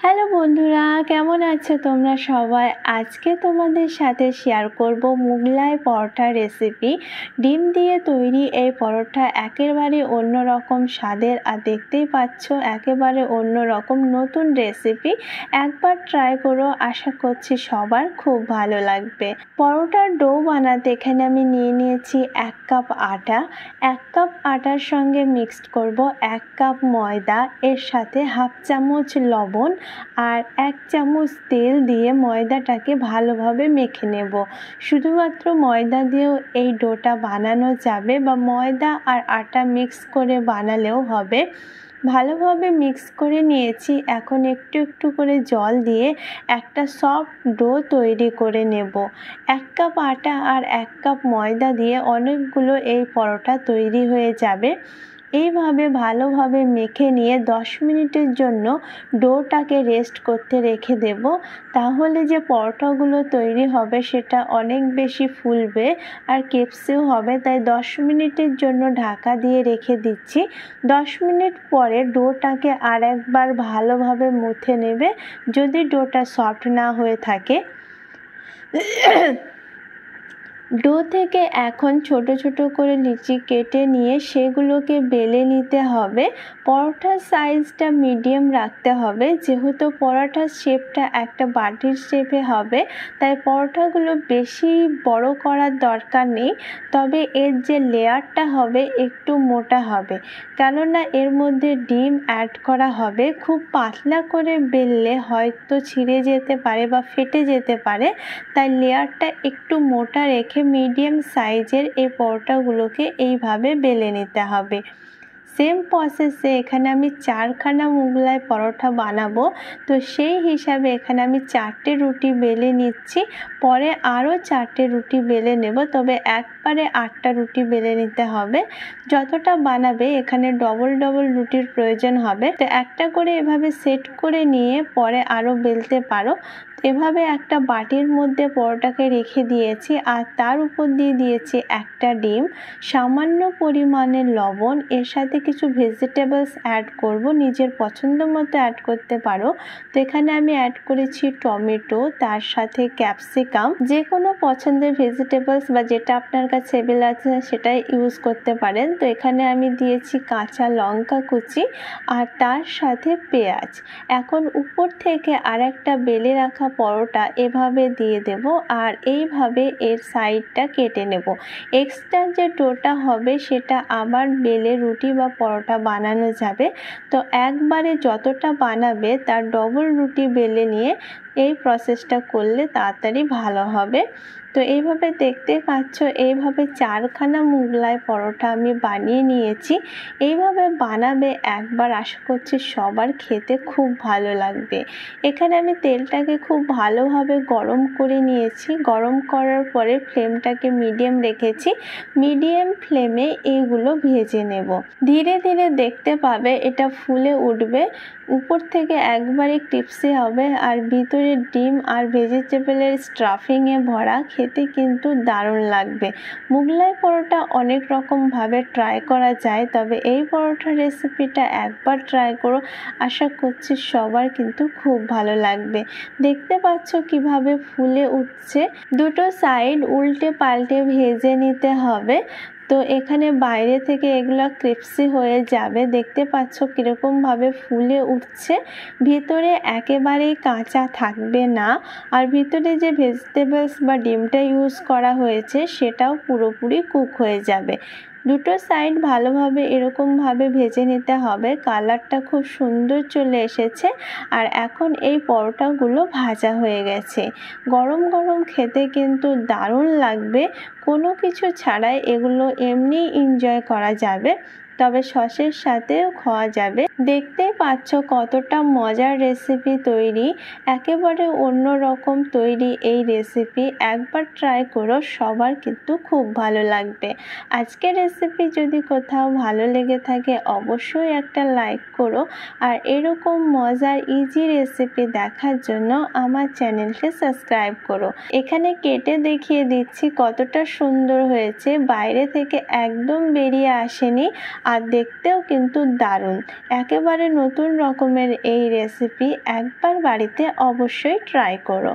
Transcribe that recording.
Hello বন্ধুরা, কেমন আছো তোমরা সবাই? আজকে তোমাদের সাথে শেয়ার করব মুগলাই পরোটা রেসিপি। ডিম দিয়ে তৈরি এই পরোটা একেবারে অন্যরকম স্বাদের, আর দেখতেই পাচ্ছ একেবারে অন্যরকম নতুন রেসিপি। একবার ট্রাই করো, আশা করছি সবার খুব ভালো লাগবে। পরোটার ডো বানাতে এখানে আমি নিয়ে নিয়েছি 1 কাপ আটা। 1 কাপ আটার সঙ্গে মিক্সড করব 1 কাপ ময়দা, এর সাথে হাফ চামচ লবণ আর 1 চামচ তেল দিয়ে ময়দাটাকে ভালোভাবে মেখে নেব। শুধুমাত্র ময়দা দিয়েও এই ডোটা বানানো যাবে, বা ময়দা আর আটা মিক্স করে বানালেও হবে। ভালোভাবে মিক্স করে নিয়েছি। এখন একটু একটু করে জল দিয়ে একটা সফট ডো তৈরি করে নেব। 1 কাপ আটা আর 1 কাপ ময়দা দিয়ে অনেকগুলো এই পরোটা তৈরি হয়ে যাবে। এইভাবে ভালোভাবে মেখে নিয়ে 10 মিনিটের জন্য ডোটাকে রেস্ট করতে রেখে দেব। তাহলে যে পরোটাগুলো তৈরি হবে সেটা অনেক বেশি ফুলবে আর ক্রিস্পিও হবে। তাই 10 মিনিটের জন্য ঢাকা দিয়ে রেখে দিচ্ছি। 10 মিনিট পরে ডোটাকে আর একবার ভালোভাবে মুথে নেবে, যদি ডোটা সফট না হয়ে থাকে। ডো থেকে এখন ছোট ছোট করে লিচি কেটে নিয়ে সেগুলোকে বেলে নিতে হবে। পরোটার সাইজটা মিডিয়াম রাখতে হবে, যেহেতু পরোটার শেপটা একটা বাটির শেপে হবে, তাই পরোটাগুলো বেশি বড় করার দরকার নেই। তবে এর যে লেয়ারটা হবে একটু মোটা হবে, কেননা এর মধ্যে ডিম অ্যাড করা হবে। খুব পাতলা করে বেললে হয়তো ছিঁড়ে যেতে পারে বা ফেটে যেতে পারে, তাই লেয়ারটা একটু মোটা রেখে মিডিয়াম সাইজের এই পরোটাগুলোকে এইভাবে বেলে নিতে হবে। সেম প্রসেসে এখানে আমি 4খানা মুগলাই পরোটা বানাবো, তো সেই হিসাবে এখানে আমি 4টে রুটি বেলে নিচ্ছি। পরে আরও 4টে রুটি বেলে নেব, তবে একবারে 8টা রুটি বেলে নিতে হবে। যতটা বানাবে এখানে ডবল ডবল রুটির প্রয়োজন হবে, তো একটা করে এভাবে সেট করে নিয়ে পরে আরও বেলতে পারো। এভাবে একটা বাটির মধ্যে পরোটাকে রেখে দিয়েছি, আর তার উপর দিয়ে দিয়েছি একটা ডিম, সামান্য পরিমাণে লবণ, এর সাথে কিছু ভেজিটেবলস অ্যাড করব, নিজের পছন্দ মতো অ্যাড করতে পারো। তো এখানে আমি অ্যাড করেছি টমেটো, তার সাথে ক্যাপসিকাম, যে কোনো পছন্দের ভেজিটেবলস বা যেটা আপনার কাছে অ্যাভেলেবল আছে সেটাই ইউজ করতে পারেন। তো এখানে আমি দিয়েছি কাঁচা লঙ্কা কুচি আর তার সাথে পেঁয়াজ। এখন উপর থেকে আরেকটা বেলে রাখা পরোটা এভাবে দিয়ে দেব, আর এইভাবে এর সাইডটা কেটে নেব। এক্সট্রা যে ডোটা হবে সেটা আবার বেলে রুটি বা পরোটা বানানো যাবে। তো একবারে যতটা বানাবে তার ডবল রুটি বেলে নিয়ে এই প্রসেসটা করলে তাড়াতাড়ি ভালো হবে। তো এইভাবে দেখতে পাচ্ছ, এইভাবে 4খানা মুগলাই পরোটা আমি বানিয়ে নিয়েছি। এইভাবে বানাবে একবার, আশা করছি সবার খেতে খুব ভালো লাগবে। এখানে আমি তেলটাকে খুব ভালোভাবে গরম করে নিয়েছি। গরম করার পরে ফ্লেমটাকে মিডিয়াম রেখেছি। মিডিয়াম ফ্লেমে এইগুলো ভেজে নেব। ধীরে ধীরে দেখতে পাবে এটা ফুলে উঠবে, উপর থেকে একবারে ক্রিস্পি হবে, আর ভিতরে ডিম আর ভেজিটেবলের স্টাফিংয়ে ভরা। খেতে কিন্তু দারুণ লাগবে। মুগলাই পরোটা অনেক রকমভাবে ট্রাই করা যায়, তবে এই পরোটার রেসিপিটা একবার ট্রাই করো, আশা করছি সবার কিন্তু খুব ভালো লাগবে। দেখতে পাচ্ছ কিভাবে ফুলে উঠছে। দুটো সাইড উল্টে পাল্টে ভেজে নিতে হবে। তো এখানে বাইরে থেকে এগুলো ক্রিস্পি হয়ে যাবে। দেখতে পাচ্ছ কীরকমভাবে ফুলে উঠছে, ভিতরে একেবারেই কাঁচা থাকবে না, আর ভিতরে যে ভেজিটেবলস বা ডিমটা ইউজ করা হয়েছে সেটাও পুরোপুরি কুক হয়ে যাবে। দুটো সাইড ভালোভাবে এরকমভাবে ভেজে নিতে হবে। কালারটা খুব সুন্দর চলে এসেছে, আর এখন এই পরোটাগুলো ভাজা হয়ে গেছে। গরম গরম খেতে কিন্তু দারুণ লাগবে। কোনো কিছু ছাড়াই এগুলো এমনি এনজয় করা যাবে, তবে সসের সাথেও খাওয়া যাবে। দেখতেই পাচ্ছ কতটা মজার রেসিপি তৈরি, একেবারে অন্য রকম তৈরি এই রেসিপি। একবার ট্রাই করো, সবার কিন্তু খুব ভালো লাগবে। আজকের রেসিপি যদি কোথাও ভালো লেগে থাকে অবশ্যই একটা লাইক করো, আর এরকম মজার ইজি রেসিপি দেখার জন্য আমার চ্যানেলকে সাবস্ক্রাইব করো। এখানে কেটে দেখিয়ে দিচ্ছি কতটা সুন্দর হয়েছে, বাইরে থেকে একদম বেরিয়ে আসেনি, আর দেখতেও কিন্তু দারুণ। একেবারে নতুন রকমের এই রেসিপি একবার বাড়িতে অবশ্যই ট্রাই করো।